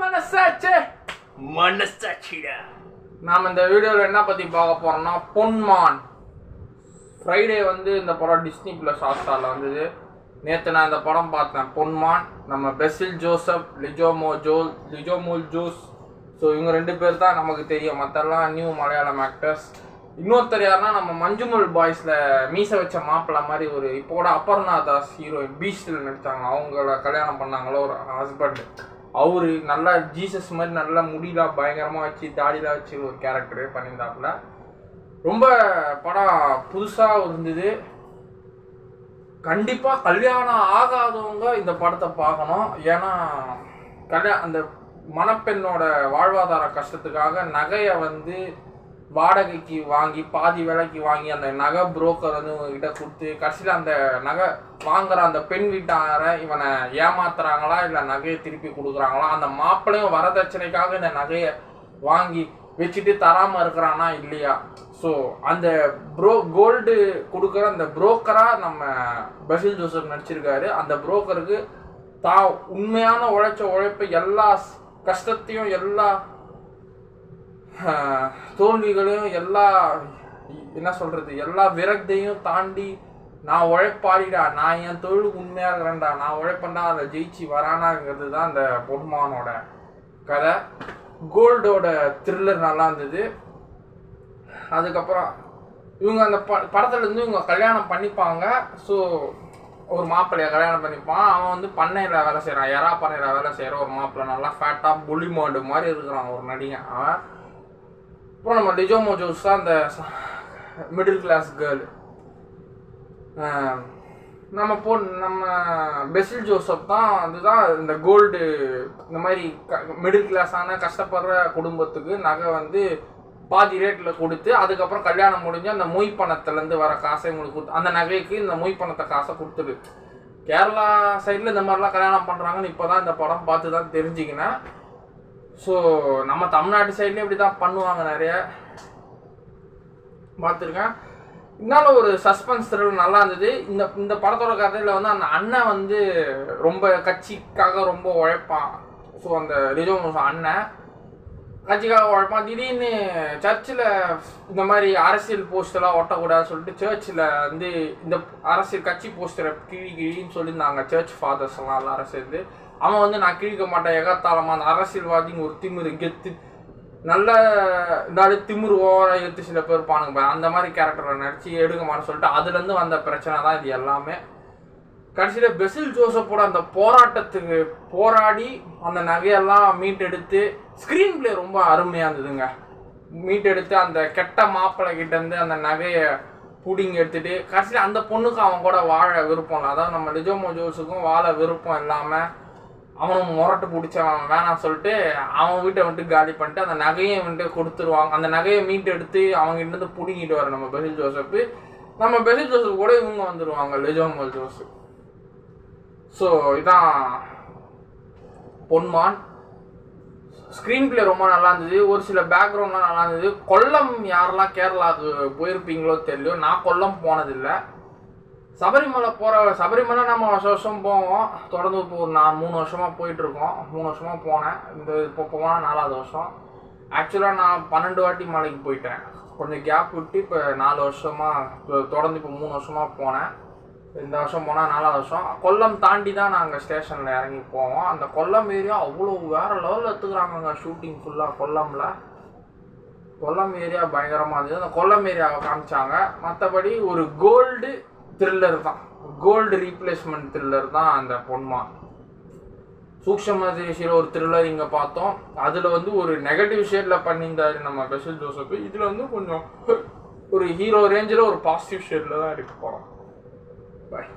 மனசாச்சே மனசாட்சிடா. நாம் இந்த வீடியோவில் என்ன பற்றி பார்க்க போகிறோம்னா பொன்மான். ஃப்ரைடே வந்து இந்த படம் டிஸ்னி ப்ளஸ் ஹாட்ஸ்டாரில் வந்தது. நேற்று நான் இந்த படம் பார்த்தேன் பொன்மான். நம்ம பெசில் ஜோசப், லிஜோமோல் ஜோஸ். ஸோ இவங்க 2 பேர் தான் நமக்கு தெரியும். மற்றெல்லாம் நியூ மலையாளம் ஆக்டர்ஸ். இன்னொருத்தர் யாருன்னா நம்ம மஞ்சுமல் பாய்ஸில் மீசை வச்ச மாப்பிள்ளை மாதிரி ஒரு இப்போ கூட அபர்ணா தாஸ் ஹீரோயின் பீஸ்டில் நடித்தாங்க. அவங்கள கல்யாணம் பண்ணாங்களோ ஒரு ஹஸ்பண்ட். அவரு நல்லா ஜீசஸ் மாதிரி நல்லா முடியலாம் பயங்கரமாக வச்சு தாடிலாம் வச்சு ஒரு கேரக்டரு பண்ணியிருந்தாப்புல. ரொம்ப படம் புதுசாக இருந்தது. கண்டிப்பாக கல்யாணம் ஆகாதவங்க இந்த படத்தை பார்க்கணும். ஏன்னா அந்த மணப்பெண்ணோட வாழ்வாதார கஷ்டத்துக்காக நகையை வந்து வாடகைக்கு வாங்கி பாதி விலைக்கு வாங்கி அந்த நகை புரோக்கர் வந்து இவங்ககிட்ட கொடுத்து கடைசியில் அந்த நகை வாங்குற அந்த பெண் வீட்டாரை இவனை ஏமாத்துறாங்களா இல்லை நகையை திருப்பி கொடுக்குறாங்களா, அந்த மாப்பிள்ளையும் வரதட்சணைக்காக இந்த நகையை வாங்கி வச்சுட்டு தராமல் இருக்கிறானா இல்லையா. ஸோ அந்த கோல்டு கொடுக்குற அந்த புரோக்கராக நம்ம பெசில் ஜோசப் நடிச்சிருக்காரு. அந்த புரோக்கருக்கு தான் உண்மையான உழைப்பை எல்லா கஷ்டத்தையும் எல்லா தோல்விகளையும் எல்லா என்ன சொல்கிறது எல்லா விரக்தையும் தாண்டி நான் உழைப்பாளிடா, நான் என் தொழிலுக்கு உண்மையாக இருக்கிறேன்டா, நான் உழைப்பேன்டா, அதை ஜெயிச்சு வரானாங்கிறது தான் அந்த பொன்மானோட கதை. கோல்டோட த்ரில்லர் நல்லா இருந்தது. அதுக்கப்புறம் இவங்க அந்த படத்துலேருந்து இவங்க கல்யாணம் பண்ணிப்பாங்க. ஸோ ஒரு மாப்பிள்ளையை கல்யாணம் பண்ணிப்பான். அவன் வந்து பண்ணையில் வேலை செய்கிறான், எறா பண்ணையில் வேலை செய்கிற ஒரு மாப்பிள்ளை, நல்லா ஃபேட்டாக புலி மாடு மாதிரி இருக்கிறான் ஒரு நடிகன் அவன். அப்புறம் நம்ம லிஜோமோ ஜோஸ் தான் அந்த மிடில் கிளாஸ் கேர்ள். நம்ம பெசில் ஜோசப் தான் அதுதான் இந்த கோல்டு இந்த மாதிரி மிடில் கிளாஸான கஷ்டப்படுற குடும்பத்துக்கு நகை வந்து பாதி ரேட்டில் கொடுத்து அதுக்கப்புறம் கல்யாணம் முடிஞ்சு அந்த மொய் பணத்துலேருந்து வர காசை உங்களுக்கு கொடுத்து அந்த நகைக்கு இந்த மொய் பணத்தை காசை கொடுத்துடு. கேரளா சைடில் இந்த மாதிரிலாம் கல்யாணம் பண்ணுறாங்கன்னு இப்போ தான் இந்த படம் பார்த்து தான் தெரிஞ்சுக்கினேன். ஸோ நம்ம தமிழ்நாட்டு சைட்லேயும் இப்படி தான் பண்ணுவாங்க, நிறைய பார்த்துருக்கேன். இதனால ஒரு சஸ்பென்ஸ் த்ரில் நல்லா இருந்தது. இந்த படத்தோட கதையில் வந்து அந்த அண்ணன் வந்து ரொம்ப கட்சிக்காக ரொம்ப உழைப்பான். ஸோ அந்த லிஜோமோ அண்ணன் கட்சிக்காக உழைப்பான். திடீர்னு சர்ச்சில் இந்த மாதிரி அரசியல் போஸ்டெல்லாம் ஒட்டக்கூடாதுன்னு சொல்லிட்டு சர்ச்சில் வந்து இந்த அரசியல் கட்சி போஸ்டரை கிழின்னு சொல்லியிருந்தாங்க சர்ச் ஃபாதர்ஸ் எல்லாம் எல்லாரும் சேர்ந்து. அவன் வந்து நான் கிழிக்க மாட்டேன் எகத்தாளமாக அந்த அரசியல்வாதிங்க ஒரு திமிரு கெத்து நல்ல இந்தாடி திமிரு ஓவராக எடுத்து சில பேர் இருப்பானுங்க, அந்த மாதிரி கேரக்டரை நடிச்சு எடுக்க மாட்டேன்னு சொல்லிட்டு அதுலேருந்து வந்த பிரச்சனை தான் இது எல்லாமே. கடைசியில் பெசில் ஜோசப்போட அந்த போராட்டத்துக்கு போராடி அந்த நகையெல்லாம் மீட்டெடுத்து ஸ்க்ரீன் பிளே ரொம்ப அருமையாக இருந்ததுங்க. மீட்டெடுத்து அந்த கெட்ட மாப்பிள்ளை கிட்டேருந்து அந்த நகையை புடிங்க எடுத்துட்டு கடைசியில் அந்த பொண்ணுக்கு அவன் கூட வாழ விருப்பம் இல்லை. அதாவது நம்ம லிஜோமோ ஜோஸுக்கும் வாழ விருப்பம் இல்லாமல் அவனும் முரட்டு பிடிச்சவன் வேணாம் சொல்லிட்டு அவன் வீட்டை வந்துட்டு காலி பண்ணிட்டு அந்த நகையை வந்துட்டு கொடுத்துருவாங்க. அந்த நகையை மீட்டு எடுத்து அவங்ககிட்ட பிடிங்கிட்டு வர நம்ம பெசில் ஜோசப்பு. நம்ம பெசில் ஜோசப் கூட இவங்க வந்துடுவாங்க லிஜோமோ ஜோஸ். ஸோ இதான் பொன்மான். ஸ்க்ரீன் பிளே ரொம்ப நல்லா இருந்தது. ஒரு சில பேக்ரவுண்ட்லாம் நல்லா இருந்தது. கொல்லம் யாரெல்லாம் கேரளாவுக்கு போயிருப்பீங்களோ தெரியலையோ, நான் கொல்லம் போனதில்லை. சபரிமலை நம்ம வருஷம் போவோம் தொடர்ந்து. இப்போ நான் 3 வருஷமாக போயிட்டுருக்கோம். 3 வருஷமாக போனேன். இப்போ போனால் 4வது வருஷம். ஆக்சுவலாக நான் 12 வாட்டி மலைக்கு போயிட்டேன். கொஞ்சம் கேப் விட்டு இப்போ 4 வருஷமாக தொடர்ந்து இப்போ 3 வருஷமாக போனேன். இந்த வருஷம் போனால் 4வது வருஷம். கொல்லம் தாண்டி தான் நாங்கள் ஸ்டேஷனில் இறங்கி போவோம். அந்த கொல்லம் ஏரியா அவ்வளோ வேறு லெவலில் எடுத்துக்கிறாங்க ஷூட்டிங் ஃபுல்லாக. கொல்லம் ஏரியா பயங்கரமாக இருந்தது. அந்த கொல்லம் ஏரியாவை காமிச்சாங்க. மற்றபடி ஒரு கோல்டு த்ரில்லர் தான், கோல்டு ரீப்ளேஸ்மெண்ட் த்ரில்லர் தான் அந்த பொன்மான். சூக்ஷ்ம தேசியில் ஒரு த்ரில்லர் இங்கே பார்த்தோம். அதில் வந்து ஒரு நெகட்டிவ் ஷேடில் பண்ணியிருந்தாரு நம்ம பெசில் ஜோசப். இதில் வந்து கொஞ்சம் ஒரு ஹீரோ ரேஞ்சில் ஒரு பாசிட்டிவ் ஷேடில் தான் இருக்கு படம். பாய்.